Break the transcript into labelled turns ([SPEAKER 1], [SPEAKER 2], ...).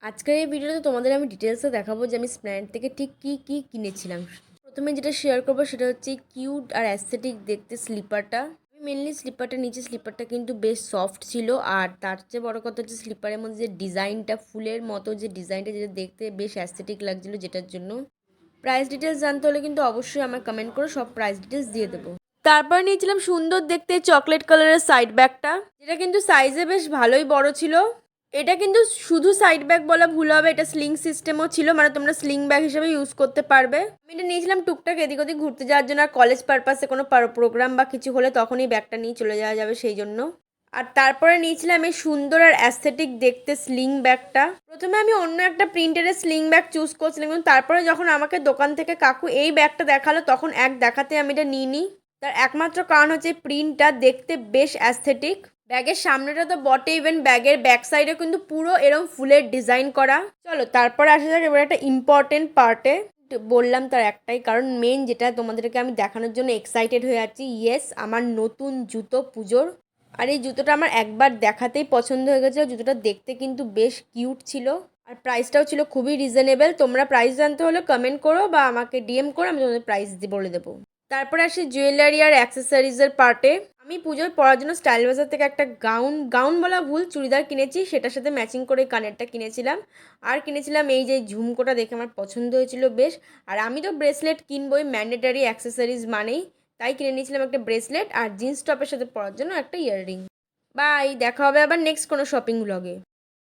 [SPEAKER 1] আজকের এই ভিডিওতে তোমাদের আমি ডিটেলসে দেখাবো যে আমি স্প্ল্যানেড থেকে ঠিক কী কিনেছিলাম। প্রথমে যেটা শেয়ার করবো সেটা হচ্ছে কিউট আর অ্যাস্থেটিক দেখতে স্লিপারটা। আমি মেনলি স্লিপারটা নিয়েছি, স্লিপারটা কিন্তু বেশ সফট ছিল। আর তার চেয়ে বড় কথা হচ্ছে স্লিপারের মধ্যে যে ডিজাইনটা, ফুলের মতো যে ডিজাইনটা, যেটা দেখতে বেশ অ্যাস্থেটিক লাগছিলো, যেটার জন্য প্রাইস ডিটেলস জানতে হলে কিন্তু অবশ্যই আমার কমেন্ট করে সব প্রাইস ডিটেলস দিয়ে দেবো। তারপর নিয়েছিলাম সুন্দর দেখতে চকলেট কালারের সাইড ব্যাগটা, যেটা কিন্তু সাইজে বেশ ভালোই বড় ছিল। এটা কিন্তু শুধু সাইড ব্যাগ বলা ভুল হবে, এটা স্লিং সিস্টেমও ছিল, মানে তোমরা স্লিং ব্যাগ হিসেবে ইউজ করতে পারবে। আমি এটা নিয়েছিলাম টুকটাক এদিক ওদিক ঘুরতে যাওয়ার জন্য, আর কলেজ পারপাসে কোনো প্রোগ্রাম বা কিছু হলে তখনই ব্যাগটা নিয়ে চলে যাওয়া যাবে সেই জন্য। আর তারপরে নিয়েছিলাম এই সুন্দর আর অ্যাস্থেটিক দেখতে স্লিং ব্যাগটা। প্রথমে আমি অন্য একটা প্রিন্টের স্লিং ব্যাগ চুজ করছিলাম, কিন্তু তারপরে যখন আমাকে দোকান থেকে কাকু এই ব্যাগটা দেখালো তখন এক দেখাতে আমি এটা নিয়ে নিই। তার একমাত্র কারণ হচ্ছে প্রিন্টটা দেখতে বেশ অ্যাস্থেটিক। ব্যাগের সামনেটা তো বটে, ইভেন ব্যাগের ব্যাক সাইডে কিন্তু পুরো এরকম ফুলের ডিজাইন করা। চলো তারপরে আসা যাক এবার একটা ইম্পর্টেন্ট পার্টে। বললাম তার একটাই কারণ, মেন যেটা তোমাদেরকে আমি দেখানোর জন্য এক্সাইটেড হয়ে আছি, ইয়েস আমার নতুন জুতো পুজোর। আর এই জুতোটা আমার একবার দেখাতেই পছন্দ হয়ে গেছিলো। জুতোটা দেখতে কিন্তু বেশ কিউট ছিল, আর প্রাইসটাও ছিল খুবই রিজনেবল। তোমরা প্রাইস জানতে হলে কমেন্ট করো বা আমাকে ডিএম করো, আমি তোমাদের প্রাইস বলে দেবো। তারপরে আসি জুয়েলারি আর অ্যাক্সেসরিজের পার্টে। আমি পুজোয় পরার জন্য স্টাইল বাজার থেকে একটা গাউন বলা ভুল, চুড়িদার কিনেছি, সেটার সাথে ম্যাচিং করে কানেরটা কিনেছিলাম। আর কিনেছিলাম এই যে ঝুমকোটা, দেখে আমার পছন্দ হয়েছিল বেশ। আর আমি তো ব্রেসলেট কিনবই, ম্যান্ডেটারি অ্যাক্সেসরিজ মানেই, তাই কিনে নিয়েছিলাম একটা ব্রেসলেট আর জিন্স টপের সাথে পরার জন্য একটা ইয়াররিং। বাই, দেখা হবে আবার নেক্সট কোনো শপিং ব্লগে।